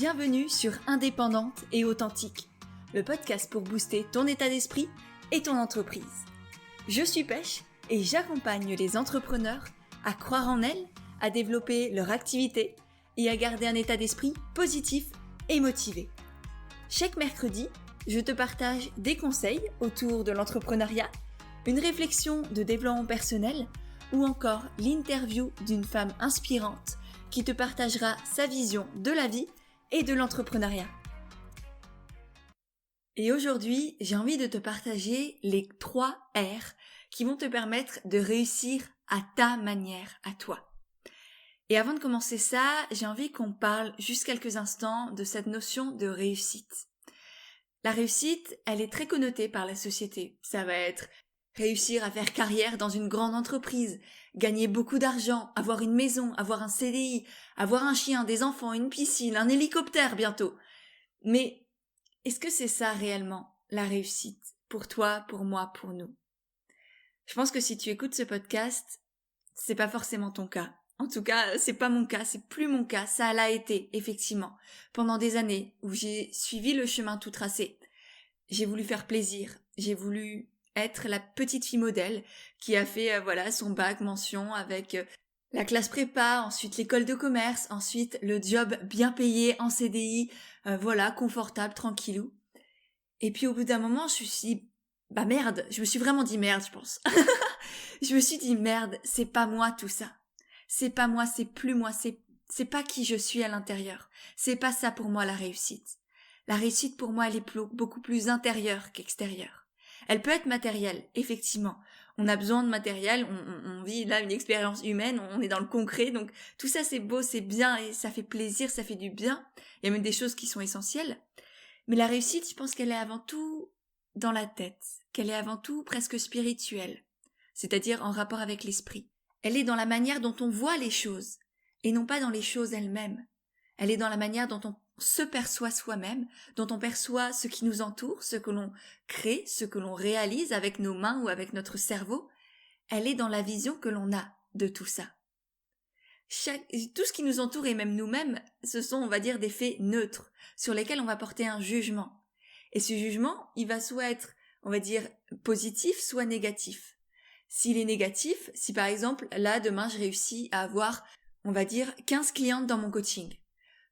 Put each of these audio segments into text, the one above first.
Bienvenue sur Indépendante et Authentique, le podcast pour booster ton état d'esprit et ton entreprise. Je suis Pêche et j'accompagne les entrepreneurs à croire en elles, à développer leur activité et à garder un état d'esprit positif et motivé. Chaque mercredi, je te partage des conseils autour de l'entrepreneuriat, une réflexion de développement personnel ou encore l'interview d'une femme inspirante qui te partagera sa vision de la vie et de l'entrepreneuriat. Et aujourd'hui, j'ai envie de te partager les 3 R qui vont te permettre de réussir à ta manière, à toi. Et avant de commencer ça, j'ai envie qu'on parle juste quelques instants de cette notion de réussite. La réussite, elle est très connotée par la société. Ça va être réussir à faire carrière dans une grande entreprise, gagner beaucoup d'argent, avoir une maison, avoir un CDI, avoir un chien, des enfants, une piscine, un hélicoptère bientôt. Mais est-ce que c'est ça réellement, la réussite, pour toi, pour moi, pour nous? Je pense que si tu écoutes ce podcast, c'est pas forcément ton cas. En tout cas, c'est pas mon cas, c'est plus mon cas, ça l'a été, effectivement, pendant des années où j'ai suivi le chemin tout tracé. J'ai voulu faire plaisir, j'ai voulu être la petite fille modèle qui a fait son bac mention avec la classe prépa, ensuite l'école de commerce, ensuite le job bien payé en CDI, confortable, tranquillou. Et puis au bout d'un moment, je me suis dit, je me suis vraiment dit merde, je pense. Je me suis dit merde, c'est pas moi tout ça. C'est pas moi, c'est plus moi, c'est pas qui je suis à l'intérieur. C'est pas ça pour moi la réussite. La réussite pour moi, elle est beaucoup plus intérieure qu'extérieure. Elle peut être matérielle, effectivement. On a besoin de matériel, on vit là une expérience humaine, on est dans le concret, donc tout ça c'est beau, c'est bien et ça fait plaisir, ça fait du bien. Il y a même des choses qui sont essentielles. Mais la réussite, je pense qu'elle est avant tout dans la tête, qu'elle est avant tout presque spirituelle, c'est-à-dire en rapport avec l'esprit. Elle est dans la manière dont on voit les choses, et non pas dans les choses elles-mêmes. Elle est dans la manière dont on se perçoit soi-même, dont on perçoit ce qui nous entoure, ce que l'on crée, ce que l'on réalise avec nos mains ou avec notre cerveau. Elle est dans la vision que l'on a de tout ça. Tout ce qui nous entoure et même nous-mêmes, ce sont, on va dire, des faits neutres sur lesquels on va porter un jugement. Et ce jugement, il va soit être, on va dire, positif, soit négatif. S'il est négatif, si par exemple, là, demain, je réussis à avoir, on va dire, 15 clientes dans mon coaching.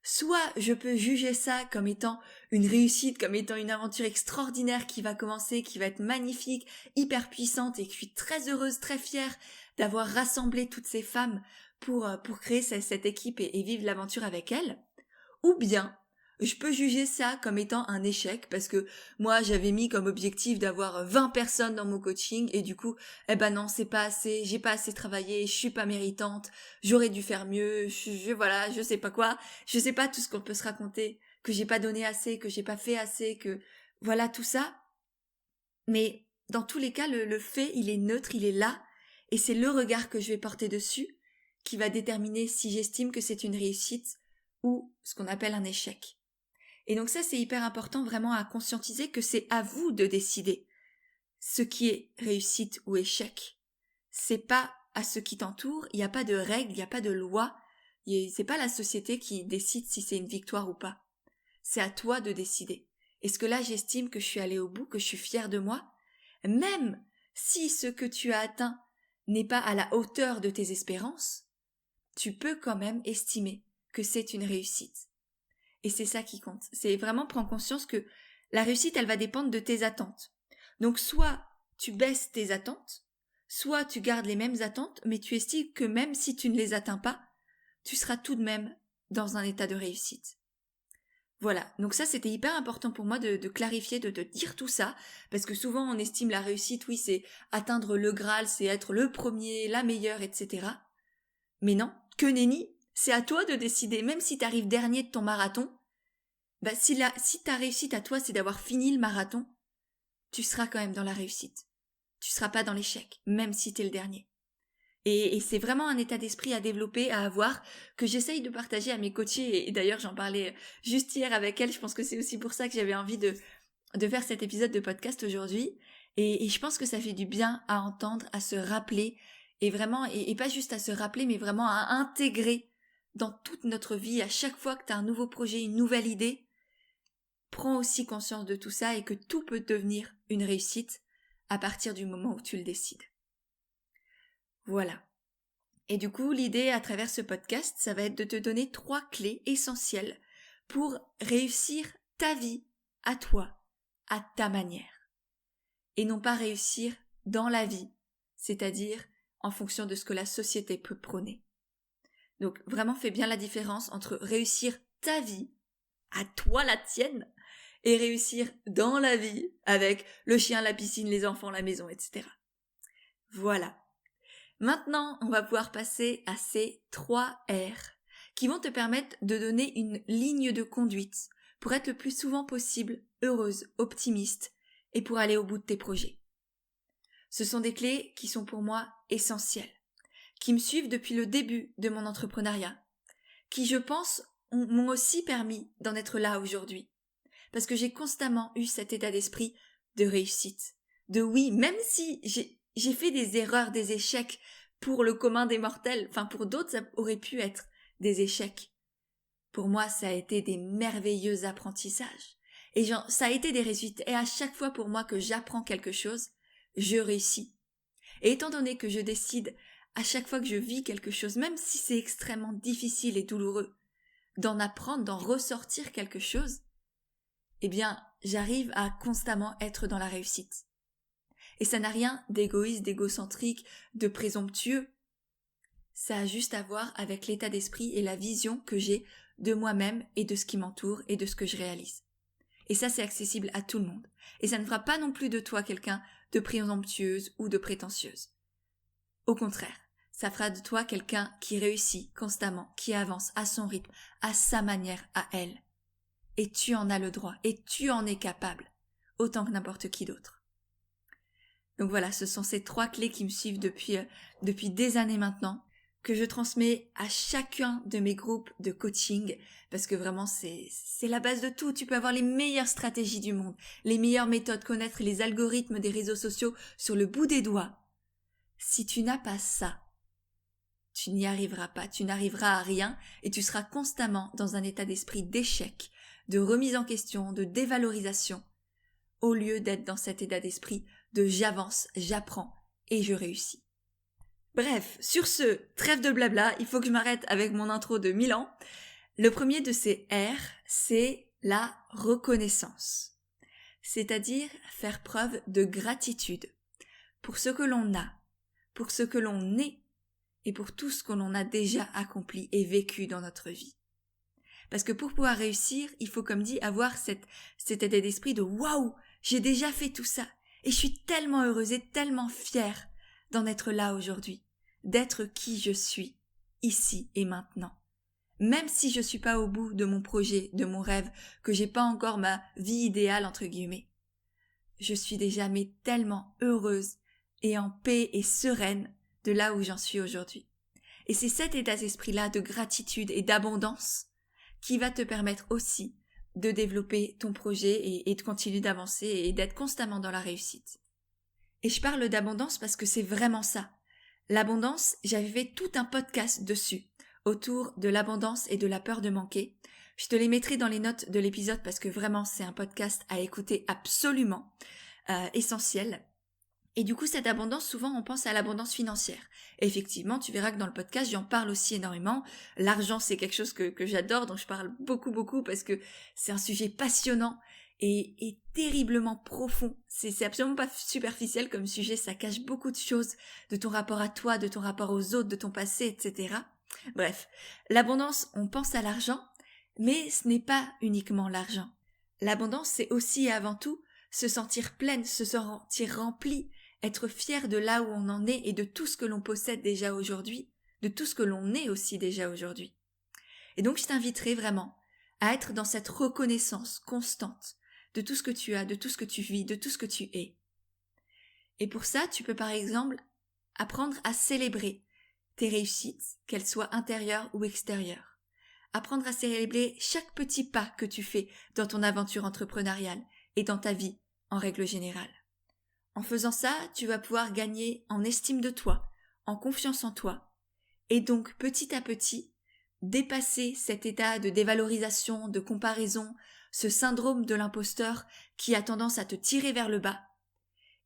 Soit je peux juger ça comme étant une réussite, comme étant une aventure extraordinaire qui va commencer, qui va être magnifique, hyper puissante et que je suis très heureuse, très fière d'avoir rassemblé toutes ces femmes pour créer cette équipe et vivre l'aventure avec elles. Ou bien, je peux juger ça comme étant un échec parce que moi j'avais mis comme objectif d'avoir 20 personnes dans mon coaching et du coup, non, c'est pas assez, j'ai pas assez travaillé, je suis pas méritante, j'aurais dû faire mieux, je sais pas quoi, je sais pas tout ce qu'on peut se raconter, que j'ai pas donné assez, que j'ai pas fait assez, que voilà tout ça. Mais dans tous les cas, le fait, il est neutre, il est là et c'est le regard que je vais porter dessus qui va déterminer si j'estime que c'est une réussite ou ce qu'on appelle un échec. Et donc ça, c'est hyper important vraiment à conscientiser que c'est à vous de décider ce qui est réussite ou échec. C'est pas à ce qui t'entoure, il n'y a pas de règles, il n'y a pas de loi, c'est pas la société qui décide si c'est une victoire ou pas. C'est à toi de décider. Est-ce que là, j'estime que je suis allée au bout, que je suis fière de moi? Même si ce que tu as atteint n'est pas à la hauteur de tes espérances, tu peux quand même estimer que c'est une réussite. Et c'est ça qui compte. C'est vraiment prendre conscience que la réussite, elle va dépendre de tes attentes. Donc soit tu baisses tes attentes, soit tu gardes les mêmes attentes, mais tu estimes que même si tu ne les atteins pas, tu seras tout de même dans un état de réussite. Voilà, donc ça c'était hyper important pour moi de clarifier, de dire tout ça, parce que souvent on estime la réussite, oui c'est atteindre le Graal, c'est être le premier, la meilleure, etc. Mais non, que nenni, c'est à toi de décider, même si t'arrives dernier de ton marathon, si ta réussite à toi c'est d'avoir fini le marathon, tu seras quand même dans la réussite. Tu seras pas dans l'échec, même si t'es le dernier. Et c'est vraiment un état d'esprit à développer, à avoir, que j'essaye de partager à mes coachés, et d'ailleurs j'en parlais juste hier avec elle, je pense que c'est aussi pour ça que j'avais envie de faire cet épisode de podcast aujourd'hui, et je pense que ça fait du bien à entendre, à se rappeler, et vraiment, et pas juste à se rappeler, mais vraiment à intégrer dans toute notre vie, à chaque fois que tu as un nouveau projet, une nouvelle idée, prends aussi conscience de tout ça et que tout peut devenir une réussite à partir du moment où tu le décides. Voilà. Et du coup, l'idée à travers ce podcast, ça va être de te donner 3 clés essentielles pour réussir ta vie à toi, à ta manière. Et non pas réussir dans la vie, c'est-à-dire en fonction de ce que la société peut prôner. Donc vraiment fais bien la différence entre réussir ta vie, à toi la tienne, et réussir dans la vie avec le chien, la piscine, les enfants, la maison, etc. Voilà. Maintenant, on va pouvoir passer à ces 3 R qui vont te permettre de donner une ligne de conduite pour être le plus souvent possible heureuse, optimiste et pour aller au bout de tes projets. Ce sont des clés qui sont pour moi essentielles, qui me suivent depuis le début de mon entrepreneuriat, qui je pense m'ont aussi permis d'en être là aujourd'hui, parce que j'ai constamment eu cet état d'esprit de réussite, de oui, même si j'ai fait des erreurs, des échecs pour le commun des mortels, enfin pour d'autres ça aurait pu être des échecs. Pour moi ça a été des merveilleux apprentissages, et ça a été des réussites, et à chaque fois pour moi que j'apprends quelque chose, je réussis. Et étant donné que je décide à chaque fois que je vis quelque chose, même si c'est extrêmement difficile et douloureux, d'en apprendre, d'en ressortir quelque chose, eh bien, j'arrive à constamment être dans la réussite. Et ça n'a rien d'égoïste, d'égocentrique, de présomptueux. Ça a juste à voir avec l'état d'esprit et la vision que j'ai de moi-même et de ce qui m'entoure et de ce que je réalise. Et ça, c'est accessible à tout le monde. Et ça ne fera pas non plus de toi quelqu'un de présomptueuse ou de prétentieuse. Au contraire, ça fera de toi quelqu'un qui réussit constamment, qui avance à son rythme, à sa manière, à elle. Et tu en as le droit, et tu en es capable, autant que n'importe qui d'autre. Donc voilà, ce sont ces 3 clés qui me suivent depuis des années maintenant, que je transmets à chacun de mes groupes de coaching, parce que vraiment c'est la base de tout. Tu peux avoir les meilleures stratégies du monde, les meilleures méthodes, connaître les algorithmes des réseaux sociaux sur le bout des doigts. Si tu n'as pas ça, tu n'y arriveras pas, tu n'arriveras à rien et tu seras constamment dans un état d'esprit d'échec, de remise en question, de dévalorisation, au lieu d'être dans cet état d'esprit de j'avance, j'apprends et je réussis. Bref, sur ce, trêve de blabla, il faut que je m'arrête avec mon intro de 1000 ans. Le premier de ces R, c'est la reconnaissance. C'est-à-dire faire preuve de gratitude pour ce que l'on a, pour ce que l'on est et pour tout ce que l'on a déjà accompli et vécu dans notre vie. Parce que pour pouvoir réussir, il faut, comme dit, avoir cet état d'esprit de « Waouh, j'ai déjà fait tout ça et je suis tellement heureuse et tellement fière d'en être là aujourd'hui, d'être qui je suis, ici et maintenant. Même si je suis pas au bout de mon projet, de mon rêve, que j'ai pas encore ma vie idéale entre guillemets. Je suis déjà tellement heureuse et en paix et sereine de là où j'en suis aujourd'hui. Et c'est cet état d'esprit-là de gratitude et d'abondance qui va te permettre aussi de développer ton projet et de continuer d'avancer et d'être constamment dans la réussite. Et je parle d'abondance parce que c'est vraiment ça. L'abondance, j'avais fait tout un podcast dessus, autour de l'abondance et de la peur de manquer. Je te les mettrai dans les notes de l'épisode parce que vraiment c'est un podcast à écouter absolument essentiel. Et du coup, cette abondance, souvent, on pense à l'abondance financière. Et effectivement, tu verras que dans le podcast, j'en parle aussi énormément. L'argent, c'est quelque chose que j'adore, dont je parle beaucoup parce que c'est un sujet passionnant et terriblement profond. C'est absolument pas superficiel comme sujet, ça cache beaucoup de choses de ton rapport à toi, de ton rapport aux autres, de ton passé, etc. Bref, l'abondance, on pense à l'argent, mais ce n'est pas uniquement l'argent. L'abondance, c'est aussi et avant tout se sentir pleine, se sentir remplie, être fier de là où on en est et de tout ce que l'on possède déjà aujourd'hui, de tout ce que l'on est aussi déjà aujourd'hui. Et donc je t'inviterai vraiment à être dans cette reconnaissance constante de tout ce que tu as, de tout ce que tu vis, de tout ce que tu es. Et pour ça, tu peux par exemple apprendre à célébrer tes réussites, qu'elles soient intérieures ou extérieures. Apprendre à célébrer chaque petit pas que tu fais dans ton aventure entrepreneuriale et dans ta vie en règle générale. En faisant ça, tu vas pouvoir gagner en estime de toi, en confiance en toi, et donc petit à petit, dépasser cet état de dévalorisation, de comparaison, ce syndrome de l'imposteur qui a tendance à te tirer vers le bas,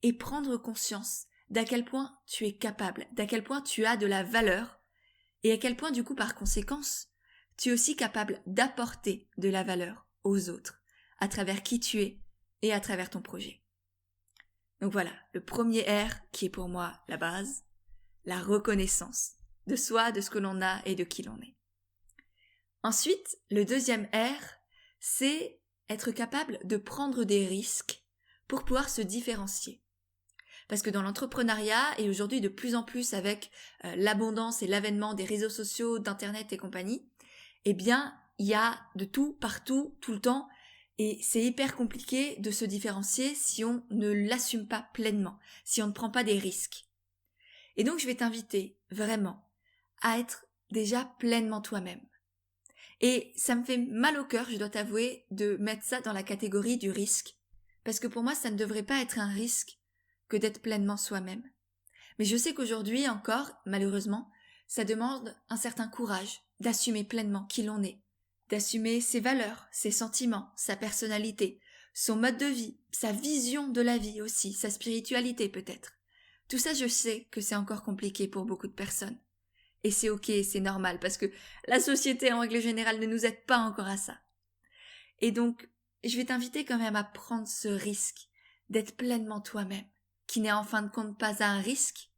et prendre conscience d'à quel point tu es capable, d'à quel point tu as de la valeur, et à quel point du coup par conséquence, tu es aussi capable d'apporter de la valeur aux autres, à travers qui tu es et à travers ton projet. Donc voilà, le premier R qui est pour moi la base, la reconnaissance de soi, de ce que l'on a et de qui l'on est. Ensuite, le deuxième R, c'est être capable de prendre des risques pour pouvoir se différencier. Parce que dans l'entrepreneuriat, et aujourd'hui de plus en plus avec l'abondance et l'avènement des réseaux sociaux, d'internet et compagnie, eh bien, il y a de tout, partout, tout le temps, et c'est hyper compliqué de se différencier si on ne l'assume pas pleinement, si on ne prend pas des risques. Et donc je vais t'inviter vraiment à être déjà pleinement toi-même. Et ça me fait mal au cœur, je dois t'avouer, de mettre ça dans la catégorie du risque, parce que pour moi ça ne devrait pas être un risque que d'être pleinement soi-même. Mais je sais qu'aujourd'hui encore, malheureusement, ça demande un certain courage d'assumer pleinement qui l'on est, d'assumer ses valeurs, ses sentiments, sa personnalité, son mode de vie, sa vision de la vie aussi, sa spiritualité peut-être. Tout ça, je sais que c'est encore compliqué pour beaucoup de personnes. Et c'est ok, c'est normal, parce que la société en règle générale ne nous aide pas encore à ça. Et donc, je vais t'inviter quand même à prendre ce risque d'être pleinement toi-même, qui n'est en fin de compte pas un risque,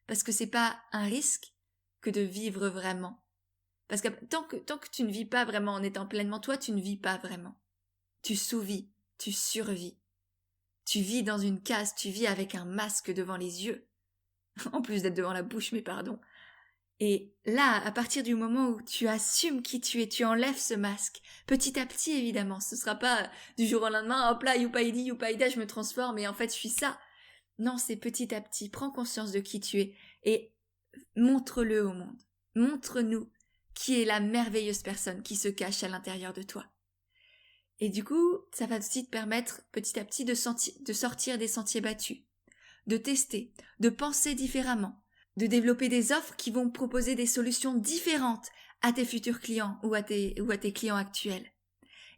parce que c'est pas un risque que de vivre vraiment. Parce que tant que tu ne vis pas vraiment en étant pleinement toi, tu ne vis pas vraiment. Tu sous-vis, tu survis. Tu vis dans une case, tu vis avec un masque devant les yeux. En plus d'être devant la bouche, mais pardon. Et là, à partir du moment où tu assumes qui tu es, tu enlèves ce masque, petit à petit évidemment, ce sera pas du jour au lendemain, hop là, youpaïdi, youpaïda, je me transforme et en fait je suis ça. Non, c'est petit à petit, prends conscience de qui tu es et montre-le au monde. Montre-nous qui est la merveilleuse personne qui se cache à l'intérieur de toi. Et du coup, ça va aussi te permettre petit à petit de sortir des sentiers battus, de tester, de penser différemment, de développer des offres qui vont proposer des solutions différentes à tes futurs clients ou à tes clients actuels.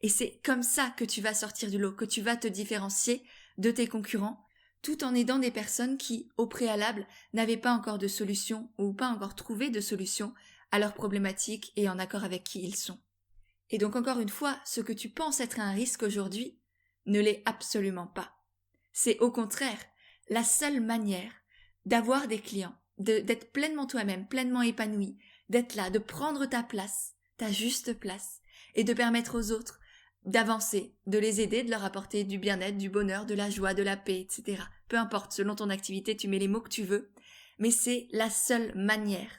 Et c'est comme ça que tu vas sortir du lot, que tu vas te différencier de tes concurrents, tout en aidant des personnes qui, au préalable, n'avaient pas encore de solution ou pas encore trouvé de solution à leurs problématiques et en accord avec qui ils sont. Et donc encore une fois, ce que tu penses être un risque aujourd'hui ne l'est absolument pas. C'est au contraire la seule manière d'avoir des clients, d'être pleinement toi-même, pleinement épanoui, d'être là, de prendre ta place, ta juste place, et de permettre aux autres d'avancer, de les aider, de leur apporter du bien-être, du bonheur, de la joie, de la paix, etc. Peu importe, selon ton activité, tu mets les mots que tu veux, mais c'est la seule manière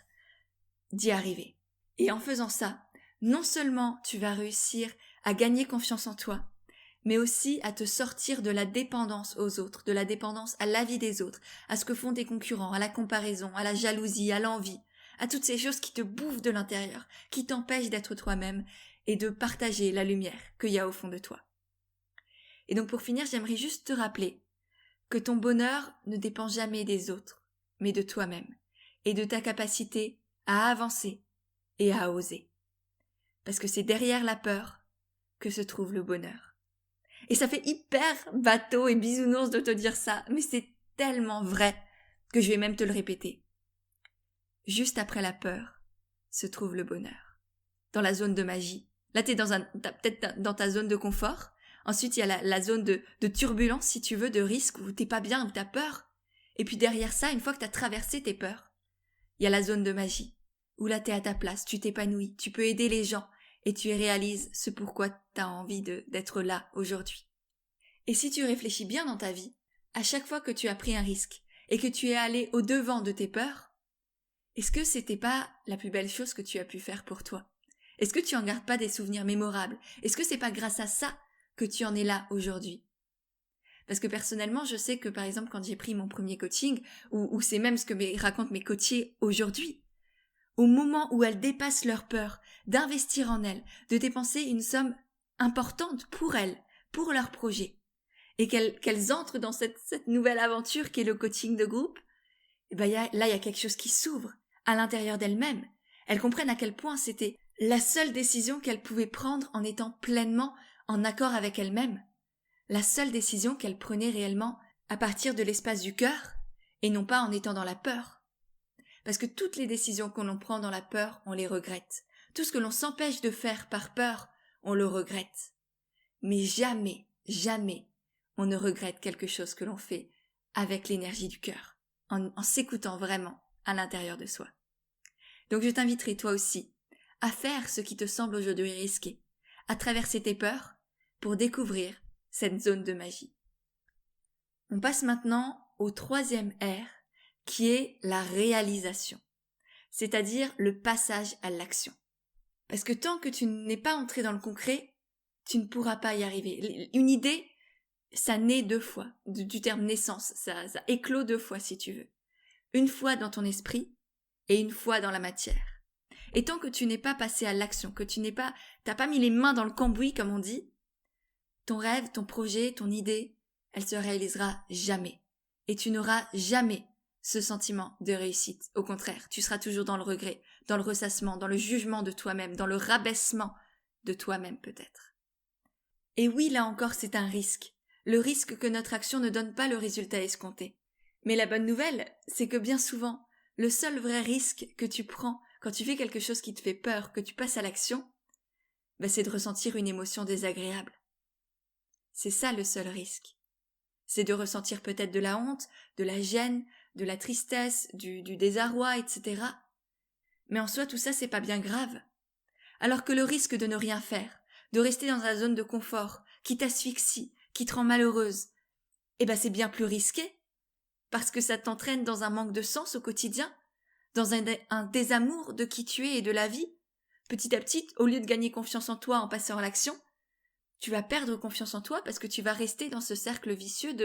d'y arriver. Et en faisant ça, non seulement tu vas réussir à gagner confiance en toi, mais aussi à te sortir de la dépendance aux autres, de la dépendance à l'avis des autres, à ce que font tes concurrents, à la comparaison, à la jalousie, à l'envie, à toutes ces choses qui te bouffent de l'intérieur, qui t'empêchent d'être toi-même et de partager la lumière qu'il y a au fond de toi. Et donc pour finir, j'aimerais juste te rappeler que ton bonheur ne dépend jamais des autres, mais de toi-même, et de ta capacité à avancer et à oser. Parce que c'est derrière la peur que se trouve le bonheur. Et ça fait hyper bateau et bisounours de te dire ça, mais c'est tellement vrai que je vais même te le répéter. Juste après la peur se trouve le bonheur. Dans la zone de magie. Là, t'es peut-être dans ta zone de confort. Ensuite, il y a la zone de turbulence, si tu veux, de risque, où t'es pas bien, où t'as peur. Et puis derrière ça, une fois que t'as traversé tes peurs, il y a la zone de magie, où là t'es à ta place, tu t'épanouis, tu peux aider les gens, et tu réalises ce pourquoi t'as envie d'être là aujourd'hui. Et si tu réfléchis bien dans ta vie, à chaque fois que tu as pris un risque, et que tu es allé au-devant de tes peurs, est-ce que c'était pas la plus belle chose que tu as pu faire pour toi? Est-ce que tu en gardes pas des souvenirs mémorables? Est-ce que c'est pas grâce à ça que tu en es là aujourd'hui? Parce que personnellement, je sais que par exemple, quand j'ai pris mon premier coaching, ou c'est même ce que racontent mes coachés aujourd'hui, au moment où elles dépassent leur peur, d'investir en elles, de dépenser une somme importante pour elles, pour leur projet, et qu'elles entrent dans cette nouvelle aventure qui est le coaching de groupe, et ben là, il y a quelque chose qui s'ouvre à l'intérieur d'elles-mêmes. Elles comprennent à quel point c'était la seule décision qu'elle pouvait prendre en étant pleinement en accord avec elle-même, la seule décision qu'elle prenait réellement à partir de l'espace du cœur et non pas en étant dans la peur. Parce que toutes les décisions que l'on prend dans la peur, on les regrette. Tout ce que l'on s'empêche de faire par peur, on le regrette. Mais jamais, jamais, on ne regrette quelque chose que l'on fait avec l'énergie du cœur, en s'écoutant vraiment à l'intérieur de soi. Donc je t'inviterai toi aussi à faire ce qui te semble aujourd'hui risqué, à traverser tes peurs pour découvrir cette zone de magie. On passe maintenant au 3e R, qui est la réalisation, c'est-à-dire le passage à l'action. Parce que tant que tu n'es pas entré dans le concret, tu ne pourras pas y arriver. Une idée, ça naît 2 fois, du terme naissance, ça éclot 2 fois si tu veux. Une fois dans ton esprit et une fois dans la matière. Et tant que tu n'es pas passé à l'action, que t'as pas mis les mains dans le cambouis comme on dit, ton rêve, ton projet, ton idée, elle se réalisera jamais. Et tu n'auras jamais ce sentiment de réussite. Au contraire, tu seras toujours dans le regret, dans le ressassement, dans le jugement de toi-même, dans le rabaissement de toi-même peut-être. Et oui, là encore, c'est un risque. Le risque que notre action ne donne pas le résultat escompté. Mais la bonne nouvelle, c'est que bien souvent, le seul vrai risque que tu prends quand tu fais quelque chose qui te fait peur, que tu passes à l'action, c'est de ressentir une émotion désagréable. C'est ça le seul risque. C'est de ressentir peut-être de la honte, de la gêne, de la tristesse, du désarroi, etc. Mais en soi, tout ça, c'est pas bien grave. Alors que le risque de ne rien faire, de rester dans la zone de confort, qui t'asphyxie, qui te rend malheureuse, c'est bien plus risqué, parce que ça t'entraîne dans un manque de sens au quotidien, dans un désamour de qui tu es et de la vie. Petit à petit, au lieu de gagner confiance en toi en passant à l'action, tu vas perdre confiance en toi parce que tu vas rester dans ce cercle vicieux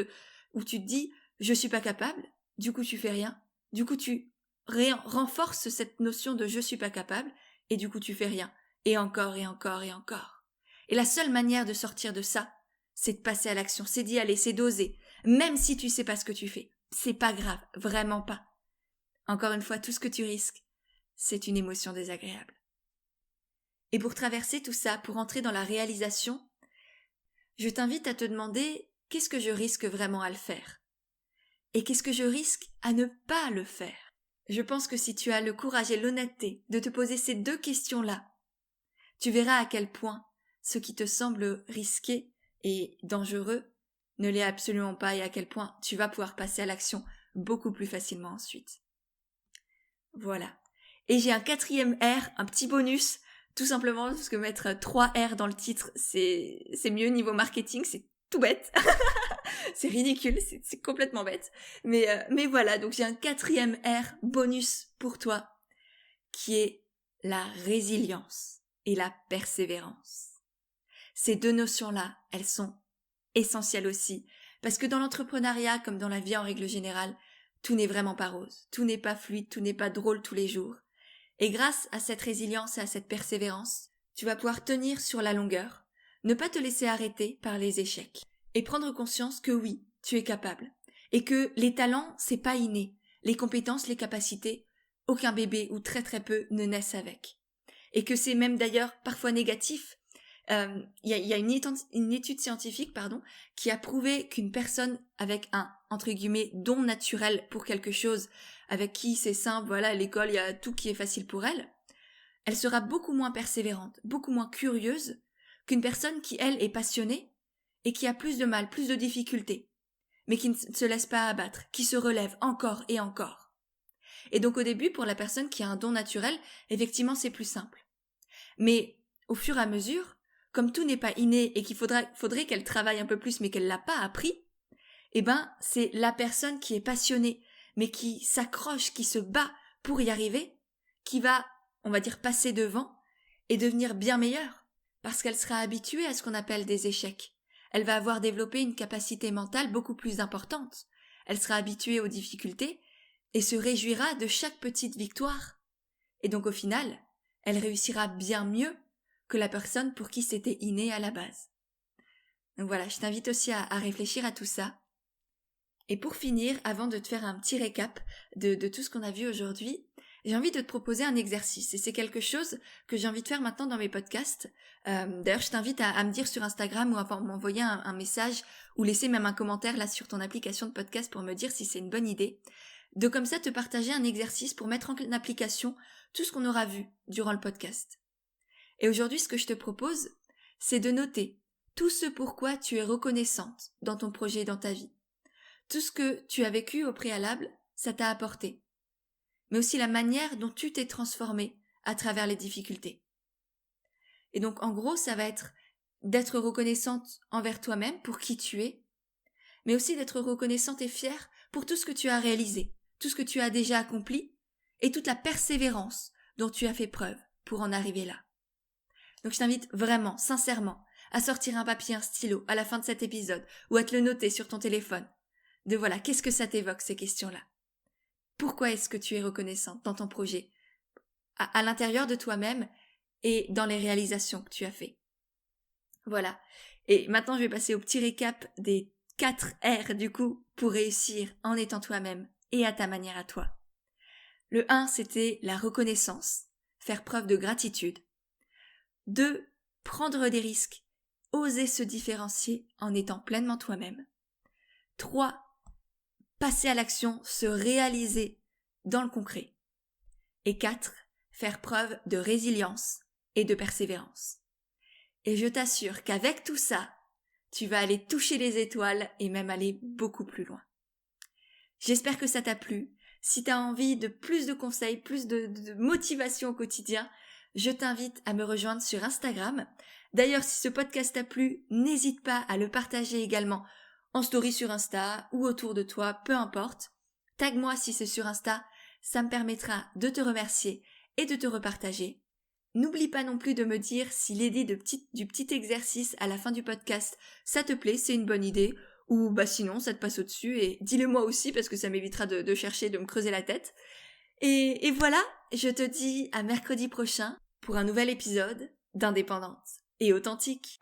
où tu te dis « je suis pas capable », du coup tu fais rien, du coup tu renforces cette notion de « je suis pas capable » et du coup tu fais rien, et encore et encore et encore. Et la seule manière de sortir de ça, c'est de passer à l'action, c'est d'y aller, c'est d'oser, même si tu sais pas ce que tu fais. C'est pas grave, vraiment pas. Encore une fois, tout ce que tu risques, c'est une émotion désagréable. Et pour traverser tout ça, pour entrer dans la réalisation, je t'invite à te demander qu'est-ce que je risque vraiment à le faire et qu'est-ce que je risque à ne pas le faire. Je pense que si tu as le courage et l'honnêteté de te poser ces 2 questions-là, tu verras à quel point ce qui te semble risqué et dangereux ne l'est absolument pas et à quel point tu vas pouvoir passer à l'action beaucoup plus facilement ensuite. Voilà. Et j'ai un 4e R, un petit bonus, tout simplement parce que mettre 3 R dans le titre, c'est mieux niveau marketing, c'est tout bête. C'est ridicule, c'est complètement bête. Mais voilà, donc j'ai un 4e R bonus pour toi, qui est la résilience et la persévérance. Ces 2 notions-là, elles sont essentielles aussi, parce que dans l'entrepreneuriat, comme dans la vie en règle générale, tout n'est vraiment pas rose, tout n'est pas fluide, tout n'est pas drôle tous les jours. Et grâce à cette résilience et à cette persévérance, tu vas pouvoir tenir sur la longueur, ne pas te laisser arrêter par les échecs, et prendre conscience que oui, tu es capable, et que les talents, c'est pas inné, les compétences, les capacités, aucun bébé ou très très peu ne naissent avec. Et que c'est même d'ailleurs parfois négatif. Il y a une étude scientifique qui a prouvé qu'une personne avec un entre guillemets don naturel pour quelque chose, avec qui c'est simple, voilà, à l'école il y a tout qui est facile pour elle, elle sera beaucoup moins persévérante, beaucoup moins curieuse qu'une personne qui elle est passionnée et qui a plus de mal, plus de difficultés, mais qui ne se laisse pas abattre, qui se relève encore et encore. Et donc au début, pour la personne qui a un don naturel, effectivement c'est plus simple. Mais au fur et à mesure, comme tout n'est pas inné et qu'il faudrait qu'elle travaille un peu plus mais qu'elle l'a pas appris, c'est la personne qui est passionnée mais qui s'accroche, qui se bat pour y arriver, qui va, on va dire, passer devant et devenir bien meilleure parce qu'elle sera habituée à ce qu'on appelle des échecs. Elle va avoir développé une capacité mentale beaucoup plus importante. Elle sera habituée aux difficultés et se réjouira de chaque petite victoire. Et donc au final, elle réussira bien mieux que la personne pour qui c'était inné à la base. Donc voilà, je t'invite aussi à réfléchir à tout ça. Et pour finir, avant de te faire un petit récap de tout ce qu'on a vu aujourd'hui, j'ai envie de te proposer un exercice et c'est quelque chose que j'ai envie de faire maintenant dans mes podcasts. D'ailleurs, je t'invite à me dire sur Instagram ou à m'envoyer un message ou laisser même un commentaire là sur ton application de podcast pour me dire si c'est une bonne idée. De comme ça te partager un exercice pour mettre en application tout ce qu'on aura vu durant le podcast. Et aujourd'hui, ce que je te propose, c'est de noter tout ce pourquoi tu es reconnaissante dans ton projet et dans ta vie. Tout ce que tu as vécu au préalable, ça t'a apporté. Mais aussi la manière dont tu t'es transformée à travers les difficultés. Et donc, en gros, ça va être d'être reconnaissante envers toi-même pour qui tu es, mais aussi d'être reconnaissante et fière pour tout ce que tu as réalisé, tout ce que tu as déjà accompli et toute la persévérance dont tu as fait preuve pour en arriver là. Donc, je t'invite vraiment, sincèrement, à sortir un papier, un stylo à la fin de cet épisode ou à te le noter sur ton téléphone. De voilà, qu'est-ce que ça t'évoque ces questions-là? Pourquoi est-ce que tu es reconnaissante dans ton projet, à l'intérieur de toi-même et dans les réalisations que tu as fait? Voilà. Et maintenant, je vais passer au petit récap des 4 R du coup pour réussir en étant toi-même et à ta manière à toi. Le 1, c'était la reconnaissance, faire preuve de gratitude. 2, prendre des risques, oser se différencier en étant pleinement toi-même. 3, passer à l'action, se réaliser dans le concret. Et 4, faire preuve de résilience et de persévérance. Et je t'assure qu'avec tout ça, tu vas aller toucher les étoiles et même aller beaucoup plus loin. J'espère que ça t'a plu. Si tu as envie de plus de conseils, plus de motivation au quotidien, je t'invite à me rejoindre sur Instagram. D'ailleurs, si ce podcast t'a plu, n'hésite pas à le partager également en story sur Insta ou autour de toi, peu importe. Tag-moi si c'est sur Insta, ça me permettra de te remercier et de te repartager. N'oublie pas non plus de me dire si l'idée du petit exercice à la fin du podcast, ça te plaît, c'est une bonne idée, ou sinon ça te passe au-dessus, et dis-le moi aussi parce que ça m'évitera de chercher, de me creuser la tête. Et voilà, je te dis à mercredi prochain pour un nouvel épisode d'Indépendante et authentique.